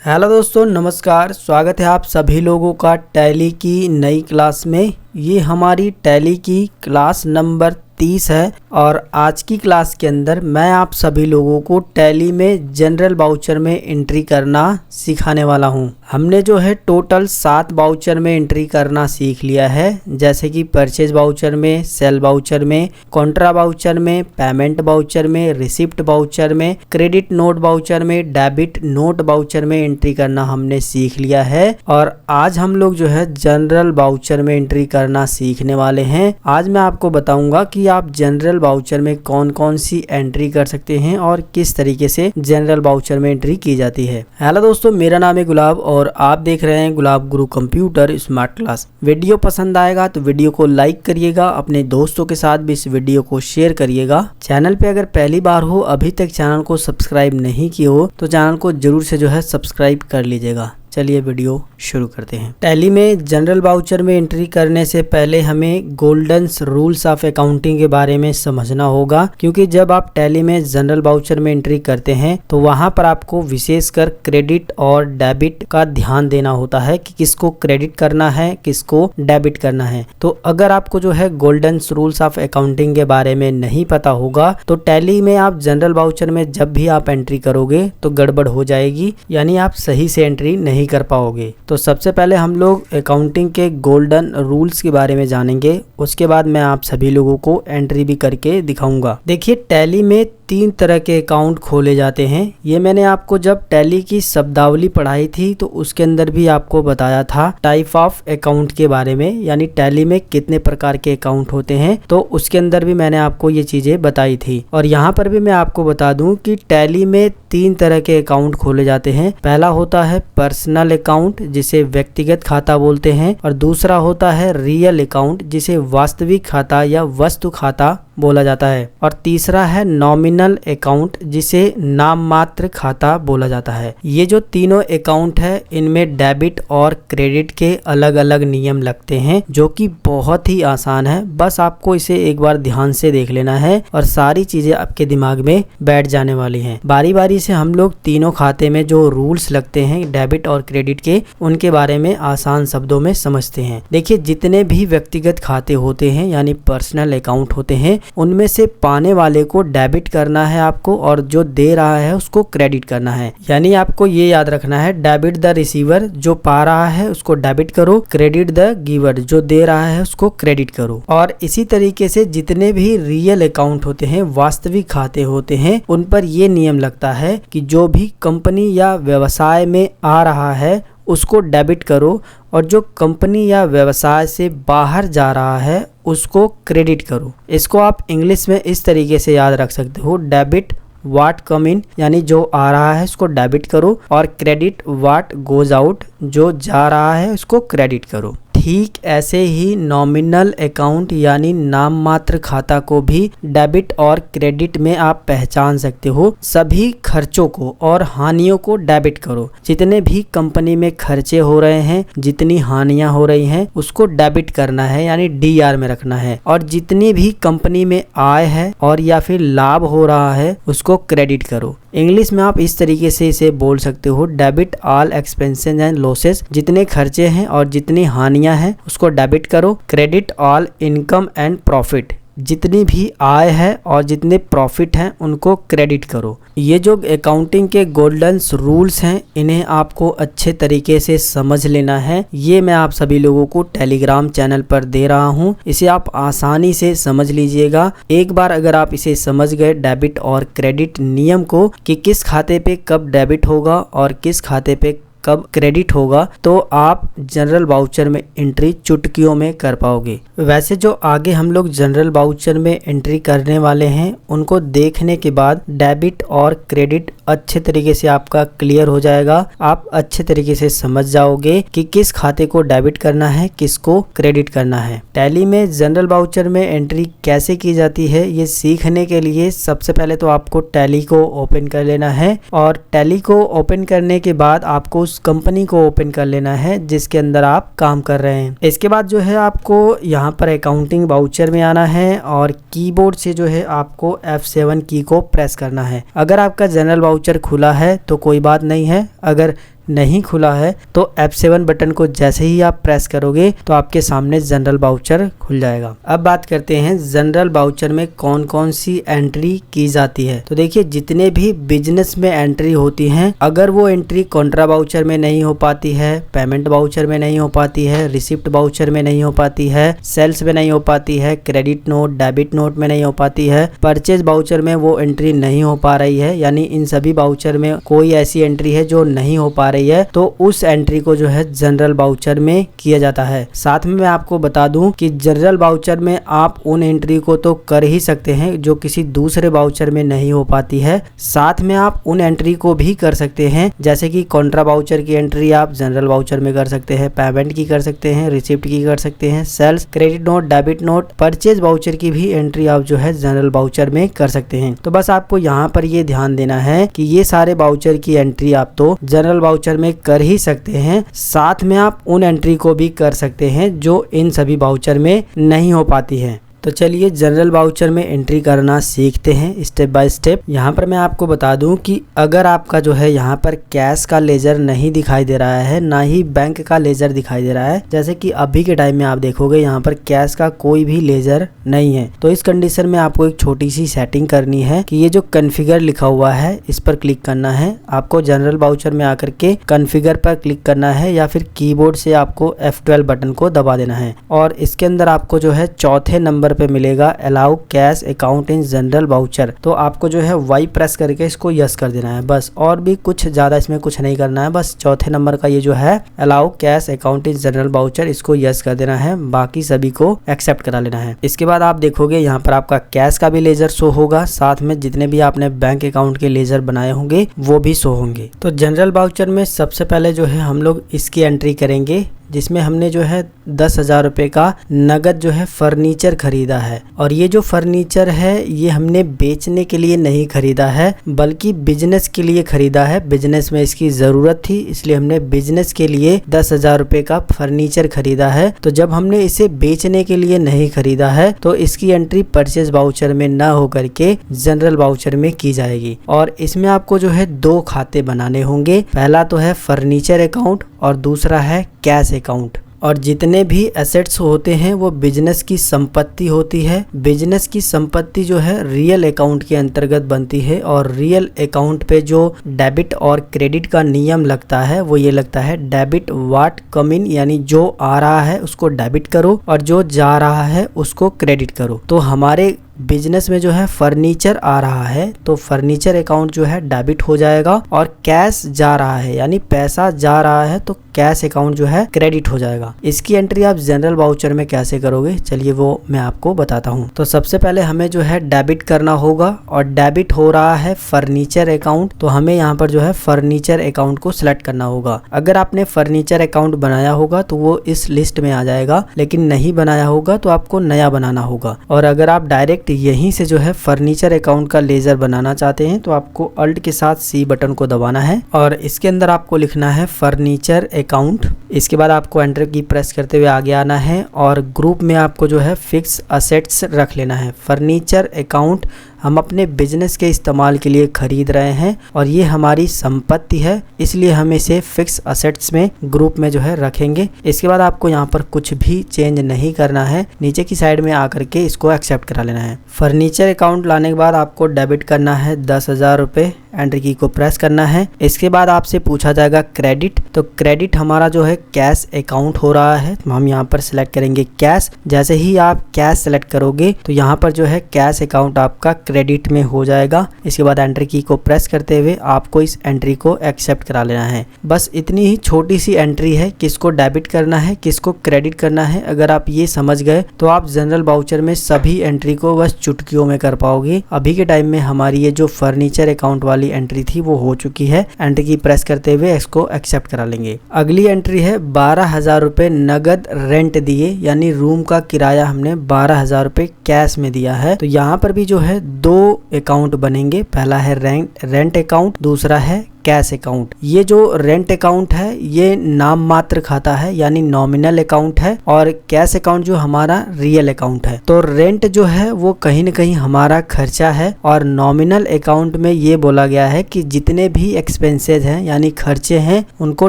Hello दोस्तों, नमस्कार। स्वागत है आप सभी लोगों का टैली की नई क्लास में। ये हमारी टैली की क्लास नंबर 30 है और आज की क्लास के अंदर मैं आप सभी लोगों को टैली में जनरल वाउचर में एंट्री करना सिखाने वाला हूं। हमने जो है टोटल 7 वाउचर में एंट्री करना सीख लिया है, जैसे कि परचेज वाउचर में, सेल वाउचर में, कॉन्ट्रा वाउचर में, पेमेंट वाउचर में, रिसिप्ट वाउचर में, क्रेडिट नोट वाउचर में, डेबिट नोट वाउचर में एंट्री करना हमने सीख लिया है। और आज हम लोग जो है जनरल वाउचर में एंट्री करना सीखने वाले हैं। आज मैं आपको बताऊंगा कि आप जनरल वाउचर में कौन कौन सी एंट्री कर सकते हैं और किस तरीके से जनरल वाउचर में एंट्री की जाती है। हेलो दोस्तों, मेरा नाम है गुलाब और आप देख रहे हैं गुलाब गुरु कंप्यूटर स्मार्ट क्लास। वीडियो पसंद आएगा तो वीडियो को लाइक करिएगा, अपने दोस्तों के साथ भी इस वीडियो को शेयर करिएगा। चैनल पे अगर पहली बार हो, अभी तक चैनल को सब्सक्राइब नहीं किया हो तो चैनल को जरूर से जो है सब्सक्राइब कर लीजिएगा। चलिए वीडियो शुरू करते हैं। टैली में जनरल वाउचर में एंट्री करने से पहले हमें गोल्डन रूल्स ऑफ अकाउंटिंग के बारे में समझना होगा, क्योंकि जब आप टैली में जनरल वाउचर में एंट्री करते हैं तो वहां पर आपको विशेषकर क्रेडिट और डेबिट का ध्यान देना होता है कि किसको क्रेडिट करना है, किसको डेबिट करना है। तो अगर आपको जो है गोल्डन रूल्स ऑफ अकाउंटिंग के बारे में नहीं पता होगा तो टैली में आप जनरल वाउचर में जब भी आप एंट्री करोगे तो गड़बड़ हो जाएगी, यानी आप सही से एंट्री नहीं कर पाओगे। तो सबसे पहले हम लोग अकाउंटिंग के गोल्डन रूल्स के बारे में जानेंगे, उसके बाद मैं आप सभी लोगों को एंट्री भी करके दिखाऊंगा। देखिए, टैली में 3 तरह के अकाउंट खोले जाते हैं। ये मैंने आपको जब टैली की शब्दावली पढ़ाई थी तो उसके अंदर भी आपको बताया था टाइप ऑफ अकाउंट के बारे में, यानी टैली में कितने प्रकार के अकाउंट होते हैं, तो उसके अंदर भी मैंने आपको ये चीजें बताई थी। और यहाँ पर भी मैं आपको बता दूं कि टैली में 3 तरह के अकाउंट खोले जाते हैं। पहला होता है पर्सनल अकाउंट, जिसे व्यक्तिगत खाता बोलते हैं, और दूसरा होता है रियल अकाउंट, जिसे वास्तविक खाता या वस्तु खाता बोला जाता है, और तीसरा है नॉमिनल अकाउंट, जिसे नाम मात्र खाता बोला जाता है। ये जो तीनों अकाउंट है इनमें डेबिट और क्रेडिट के अलग अलग नियम लगते हैं, जो कि बहुत ही आसान है। बस आपको इसे एक बार ध्यान से देख लेना है और सारी चीजें आपके दिमाग में बैठ जाने वाली हैं। बारी बारी से हम लोग तीनों खाते में जो रूल्स लगते हैं डेबिट और क्रेडिट के, उनके बारे में आसान शब्दों में समझते हैं। देखिए, जितने भी व्यक्तिगत खाते होते हैं यानी पर्सनल अकाउंट होते हैं, उनमें से पाने वाले को डेबिट करना है आपको और जो दे रहा है उसको क्रेडिट करना है। यानी आपको ये याद रखना है, डेबिट द रिसीवर, जो पा रहा है उसको डेबिट करो, क्रेडिट द गिवर, जो दे रहा है उसको क्रेडिट करो। और इसी तरीके से जितने भी रियल अकाउंट होते हैं, वास्तविक खाते होते हैं, उन पर ये नियम लगता है कि जो भी कंपनी या व्यवसाय में आ रहा है उसको डेबिट करो, और जो कंपनी या व्यवसाय से बाहर जा रहा है उसको क्रेडिट करो। इसको आप इंग्लिश में इस तरीके से याद रख सकते हो, डेबिट व्हाट कम इन, यानी जो आ रहा है उसको डेबिट करो, और क्रेडिट व्हाट गोज आउट, जो जा रहा है उसको क्रेडिट करो। ठीक ऐसे ही नॉमिनल अकाउंट यानी नाम मात्र खाता को भी डेबिट और क्रेडिट में आप पहचान सकते हो। सभी खर्चों को और हानियों को डेबिट करो। जितने भी कंपनी में खर्चे हो रहे हैं, जितनी हानियां हो रही हैं, उसको डेबिट करना है, यानी डीआर में रखना है। और जितनी भी कंपनी में आय है और या फिर लाभ हो रहा है उसको क्रेडिट करो। इंग्लिश में आप इस तरीके से इसे बोल सकते हो, debit all expenses and losses, जितने खर्चे हैं और जितनी हानियां हैं उसको डेबिट करो। Credit all income and profit, जितनी भी आय है और जितने प्रॉफिट हैं उनको क्रेडिट करो। ये जो अकाउंटिंग के गोल्डन रूल्स हैं, इन्हें आपको अच्छे तरीके से समझ लेना है। ये मैं आप सभी लोगों को टेलीग्राम चैनल पर दे रहा हूँ, इसे आप आसानी से समझ लीजिएगा। एक बार अगर आप इसे समझ गए डेबिट और क्रेडिट नियम को, कि किस खाते पे कब डेबिट होगा और किस खाते पे कब क्रेडिट होगा, तो आप जनरल वाउचर में एंट्री चुटकियों में कर पाओगे। वैसे जो आगे हम लोग जनरल वाउचर में एंट्री करने वाले हैं, उनको देखने के बाद डेबिट और क्रेडिट अच्छे तरीके से आपका क्लियर हो जाएगा। आप अच्छे तरीके से समझ जाओगे कि किस खाते को डेबिट करना है, किसको क्रेडिट करना है। टैली में जनरल वाउचर में एंट्री कैसे की जाती है, ये सीखने के लिए सबसे पहले तो आपको टैली को ओपन कर लेना है, और टैली को ओपन करने के बाद आपको उस कंपनी को ओपन कर लेना है जिसके अंदर आप काम कर रहे हैं। इसके बाद जो है आपको यहाँ पर अकाउंटिंग वाउचर में आना है और कीबोर्ड से जो है आपको F7 की को प्रेस करना है। अगर आपका जनरल वाउचर खुला है तो कोई बात नहीं है, अगर नहीं खुला है तो F7 बटन को जैसे ही आप प्रेस करोगे तो आपके सामने जनरल वाउचर खुल जाएगा। अब बात करते हैं जनरल वाउचर में कौन कौन सी एंट्री की जाती है। तो देखिए, जितने भी बिजनेस में एंट्री होती हैं, अगर वो एंट्री कॉन्ट्रा वाउचर में नहीं हो पाती है, पेमेंट वाउचर में नहीं हो पाती है, रिसिप्ट वाउचर में नहीं हो पाती है, सेल्स में नहीं हो पाती है, क्रेडिट नोट डेबिट नोट में नहीं हो पाती है, परचेज वाउचर में वो एंट्री नहीं हो पा रही है, यानी इन सभी वाउचर में कोई ऐसी एंट्री है जो नहीं हो पा रही है, तो उस एंट्री को जो है जनरल वाउचर में किया जाता है। साथ में मैं आपको बता दूं कि जनरल वाउचर में आप उन एंट्री को तो कर ही सकते हैं जो किसी दूसरे वाउचर में नहीं हो पाती है, साथ में आप उन एंट्री को भी कर सकते हैं, जैसे कि कॉन्ट्रा वाउचर की एंट्री आप जनरल वाउचर में कर सकते हैं, पेमेंट की कर सकते हैं, रिसिप्ट की कर सकते हैं, sales, credit note, debit note, purchase voucher की भी एंट्री आप जो है जनरल वाउचर में कर सकते हैं। तो बस आपको यहाँ पर ये ध्यान देना है कि ये सारे वाउचर की एंट्री आप तो जनरल वाउचर में कर ही सकते हैं, साथ में आप उन एंट्री को भी कर सकते हैं जो इन सभी वाउचर में नहीं हो पाती है। तो चलिए जनरल वाउचर में एंट्री करना सीखते हैं स्टेप बाय स्टेप। यहाँ पर मैं आपको बता दूं कि अगर आपका जो है यहाँ पर कैश का लेजर नहीं दिखाई दे रहा है, ना ही बैंक का लेजर दिखाई दे रहा है, जैसे कि अभी के टाइम में आप देखोगे यहाँ पर कैश का कोई भी लेजर नहीं है, तो इस कंडीशन में आपको एक छोटी सी सेटिंग करनी है कि ये जो कॉन्फ़िगर लिखा हुआ है इस पर क्लिक करना है। आपको जनरल वाउचर में आकर के कॉन्फ़िगर पर क्लिक करना है या फिर कीबोर्ड से आपको F12 बटन को दबा देना है और इसके अंदर आपको जो है चौथे नंबर पे मिलेगा allow cash account in general voucher, तो आपको जो है वाई प्रेस करके इसको यस कर देना है बस, और भी कुछ ज्यादा इसमें कुछ नहीं करना है। बस चौथे नंबर का ये जो है allow cash account in general voucher, इसको यस कर देना है, बाकी सभी को एक्सेप्ट करा लेना है। इसके बाद आप देखोगे यहाँ पर आपका कैश का भी लेजर शो होगा, साथ में जितने भी आपने बैंक अकाउंट के लेजर बनाए होंगे वो भी शो होंगे। तो जनरल वाउचर में सबसे पहले जो है हम लोग इसकी एंट्री करेंगे, जिसमें हमने जो है 10,000 रुपये का नगद जो है फर्नीचर खरीदा है, और ये जो फर्नीचर है ये हमने बेचने के लिए नहीं खरीदा है बल्कि बिजनेस के लिए खरीदा है। बिजनेस में इसकी ज़रूरत थी, इसलिए हमने बिजनेस के लिए 10,000 रुपये का फर्नीचर खरीदा है। तो जब हमने इसे बेचने के लिए नहीं खरीदा है तो इसकी एंट्री परचेज वाउचर में ना होकर के जनरल वाउचर में की जाएगी, और इसमें आपको जो है 2 खाते बनाने होंगे। पहला तो है फर्नीचर अकाउंट और दूसरा है कैश अकाउंट। और जितने भी एसेट्स होते हैं वो बिजनेस की संपत्ति होती है। बिजनेस की संपत्ति जो है रियल अकाउंट के अंतर्गत बनती है, और रियल अकाउंट पे जो डेबिट और क्रेडिट का नियम लगता है वो ये लगता है डेबिट व्हाट कम इन, यानी जो आ रहा है उसको डेबिट करो और जो जा रहा है उसको क्रेडिट करो। तो हमारे बिजनेस में जो है फर्नीचर आ रहा है तो फर्नीचर अकाउंट जो है डेबिट हो जाएगा, और कैश जा रहा है यानी पैसा जा रहा है तो कैश अकाउंट जो है क्रेडिट हो जाएगा। इसकी एंट्री आप जनरल वाउचर में कैसे करोगे, चलिए वो मैं आपको बताता हूँ। तो सबसे पहले हमें जो है डेबिट करना होगा, और डेबिट हो रहा है फर्नीचर अकाउंट, तो हमें यहाँ पर जो है फर्नीचर अकाउंट को सिलेक्ट करना होगा। अगर आपने फर्नीचर अकाउंट बनाया होगा तो वो इस लिस्ट में आ जाएगा, लेकिन नहीं बनाया होगा तो आपको नया बनाना होगा। और अगर आप डायरेक्ट यहीं से जो है फर्नीचर अकाउंट का लेजर बनाना चाहते हैं तो आपको अल्ट के साथ सी बटन को दबाना है, और इसके अंदर आपको लिखना है फर्नीचर अकाउंट। इसके बाद आपको एंटर की प्रेस करते हुए आगे आना है, और ग्रुप में आपको जो है फिक्स असेट्स रख लेना है। फर्नीचर अकाउंट हम अपने बिजनेस के इस्तेमाल के लिए खरीद रहे हैं और ये हमारी संपत्ति है, इसलिए हम इसे फिक्स असेट्स में ग्रुप में जो है रखेंगे। इसके बाद आपको यहाँ पर कुछ भी चेंज नहीं करना है, नीचे की साइड में आकर के इसको एक्सेप्ट करा लेना है। फर्नीचर अकाउंट लाने के बाद आपको डेबिट करना है 10,000 रुपये, एंटर की को प्रेस करना है। इसके बाद आपसे पूछा जाएगा क्रेडिट, तो क्रेडिट हमारा जो है कैश अकाउंट हो रहा है, तो हम यहाँ पर सिलेक्ट करेंगे कैश। जैसे ही आप कैश सेलेक्ट करोगे तो यहाँ पर जो है कैश अकाउंट आपका क्रेडिट में हो जाएगा। इसके बाद एंटर की को प्रेस करते हुए आपको इस एंट्री को एक्सेप्ट करा लेना है। बस इतनी ही छोटी सी एंट्री है, किसको डेबिट करना है किसको क्रेडिट करना है। अगर आप ये समझ गए तो आप जनरल वाउचर में सभी एंट्री को बस चुटकियों में कर पाओगे। अभी के टाइम में हमारी ये जो फर्नीचर अकाउंट वाली एंट्री थी वो हो चुकी है। एंट्री की प्रेस करते हुए इसको एक्सेप्ट करा लेंगे। अगली एंट्री है 12,000 रुपये नगद रेंट दिए, यानी रूम का किराया हमने 12,000 रुपये कैश में दिया है। तो यहाँ पर भी जो है 2 अकाउंट बनेंगे, पहला है रेंट अकाउंट, दूसरा है कैश अकाउंट। ये जो रेंट अकाउंट है ये नाम मात्र खाता है यानी नॉमिनल अकाउंट है, और कैश अकाउंट जो हमारा रियल अकाउंट है। तो रेंट जो है वो कहीं न कहीं हमारा खर्चा है, और नॉमिनल अकाउंट में ये बोला गया है कि जितने भी एक्सपेंसेस हैं यानी खर्चे हैं उनको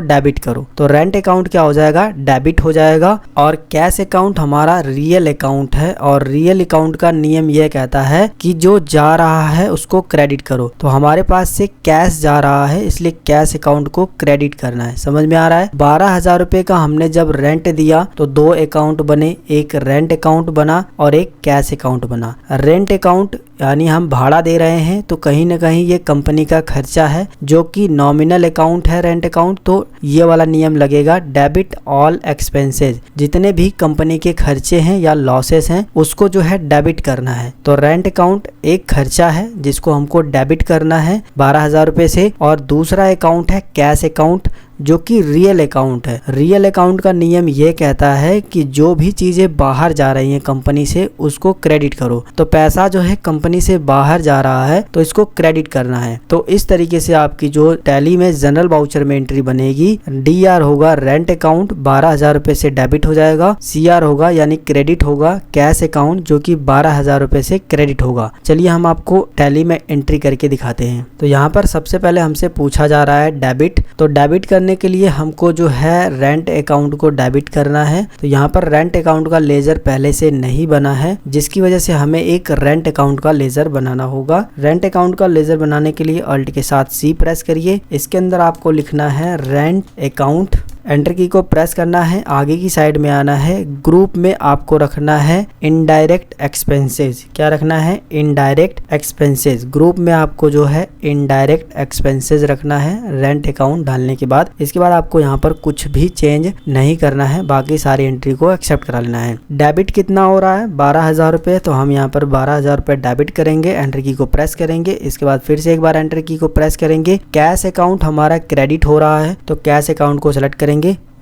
डेबिट करो। तो रेंट अकाउंट क्या हो जाएगा, डेबिट हो जाएगा। और कैश अकाउंट हमारा रियल अकाउंट है, और रियल अकाउंट का नियम यह कहता है कि जो जा रहा है उसको क्रेडिट करो। तो हमारे पास से कैश जा रहा है इसलिए कैश अकाउंट को क्रेडिट करना है। समझ में आ रहा है। 12,000 रुपए का हमने जब रेंट दिया तो दो अकाउंट बने, एक रेंट अकाउंट बना और एक कैश अकाउंट बना। रेंट अकाउंट यानी हम भाड़ा दे रहे हैं तो कहीं ना कहीं ये कंपनी का खर्चा है, जो कि नॉमिनल अकाउंट है रेंट अकाउंट। तो ये वाला नियम लगेगा, डेबिट ऑल एक्सपेंसेस। जितने भी कंपनी के खर्चे हैं या लॉसेस हैं उसको जो है डेबिट करना है। तो रेंट अकाउंट एक खर्चा है जिसको हमको डेबिट करना है 12,000 रुपए से, और दूसरा अकाउंट है कैश अकाउंट जो कि रियल अकाउंट है। रियल अकाउंट का नियम ये कहता है कि जो भी चीजें बाहर जा रही हैं कंपनी से उसको क्रेडिट करो। तो पैसा जो है कंपनी से बाहर जा रहा है तो इसको क्रेडिट करना है। तो इस तरीके से आपकी जो टैली में जनरल वाउचर में एंट्री बनेगी, DR होगा रेंट अकाउंट 12,000 रुपए से डेबिट हो जाएगा, CR होगा यानी क्रेडिट होगा कैश अकाउंट जो कि 12,000 रुपए से क्रेडिट होगा। चलिए हम आपको टैली में एंट्री करके दिखाते हैं। तो यहाँ पर सबसे पहले हमसे पूछा जा रहा है डेबिट। तो डेबिट करने के लिए हमको जो है रेंट अकाउंट को डेबिट करना है। तो यहाँ पर रेंट अकाउंट का लेजर पहले से नहीं बना है, जिसकी वजह से हमें एक रेंट अकाउंट का लेजर बनाना होगा। रेंट अकाउंट का लेजर बनाने के लिए अल्ट के साथ C प्रेस करिए। इसके अंदर आपको लिखना है रेंट अकाउंट, एंटर की को प्रेस करना है, आगे की साइड में आना है, ग्रुप में आपको रखना है इनडायरेक्ट एक्सपेंसेस। क्या रखना है, इनडायरेक्ट एक्सपेंसेस। ग्रुप में आपको जो है इनडायरेक्ट एक्सपेंसेस रखना है रेंट अकाउंट डालने के बाद। इसके बाद आपको यहाँ पर कुछ भी चेंज नहीं करना है, बाकी सारी एंट्री को एक्सेप्ट करा लेना है। डेबिट कितना हो रहा है, 12,000 रुपए। तो हम यहाँ पर 12,000 रुपए डेबिट करेंगे, एंटर की को प्रेस करेंगे। इसके बाद फिर से एक बार एंटर की को प्रेस करेंगे। कैश अकाउंट हमारा क्रेडिट हो रहा है तो कैश अकाउंट को सिलेक्ट करेंगे।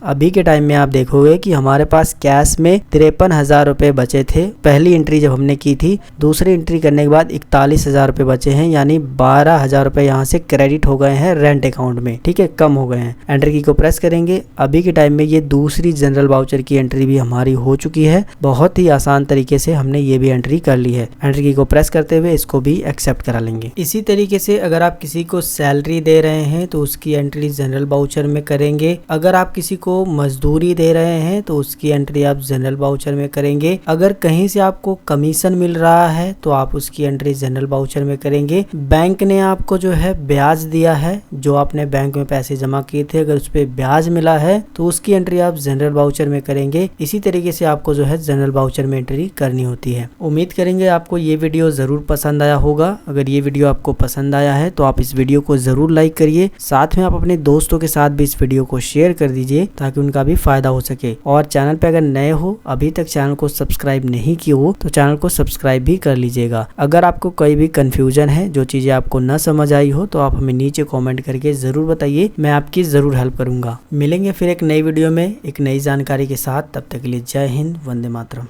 अभी के टाइम में आप देखोगे कि हमारे पास कैश में 53,000 रुपए बचे थे पहली एंट्री जब हमने की थी। दूसरी एंट्री करने के बाद 41,000 रुपए बचे हैं, यानी 12,000 रुपए यहाँ से क्रेडिट हो गए हैं रेंट अकाउंट में। ठीक है, कम हो गए हैं। एंटर की को प्रेस करेंगे। अभी के टाइम में ये दूसरी जनरल वाउचर की एंट्री भी हमारी हो चुकी है। बहुत ही आसान तरीके से हमने ये भी एंट्री कर ली है। एंटर की को प्रेस करते हुए इसको भी एक्सेप्ट करा लेंगे। इसी तरीके से अगर आप किसी को सैलरी दे रहे हैं तो उसकी एंट्री जनरल वाउचर में करेंगे। अगर आप किसी को मजदूरी दे रहे हैं तो उसकी एंट्री आप जनरल वाउचर में करेंगे। अगर कहीं से आपको कमीशन मिल रहा है तो आप उसकी एंट्री जनरल वाउचर में करेंगे। बैंक ने आपको जो है ब्याज दिया है, जो आपने बैंक में पैसे जमा किए थे, अगर उस पर ब्याज मिला है तो उसकी एंट्री आप जनरल वाउचर में करेंगे। इसी तरीके से आपको जो है जनरल वाउचर में एंट्री करनी होती है। उम्मीद करेंगे आपको ये वीडियो जरूर पसंद आया होगा। अगर ये वीडियो आपको पसंद आया है तो आप इस वीडियो को जरूर लाइक करिए। साथ में आप अपने दोस्तों के साथ भी इस वीडियो को शेयर कर दीजिए ताकि उनका भी फायदा हो सके। और चैनल पे अगर नए हो, अभी तक चैनल को सब्सक्राइब नहीं किए हो तो चैनल को सब्सक्राइब भी कर लीजिएगा। अगर आपको कोई भी कंफ्यूजन है, जो चीजें आपको न समझ आई हो, तो आप हमें नीचे कमेंट करके जरूर बताइए, मैं आपकी जरूर हेल्प करूंगा। मिलेंगे फिर एक नई वीडियो में एक नई जानकारी के साथ। तब तक के लिए जय हिंद, वंदे मातरम।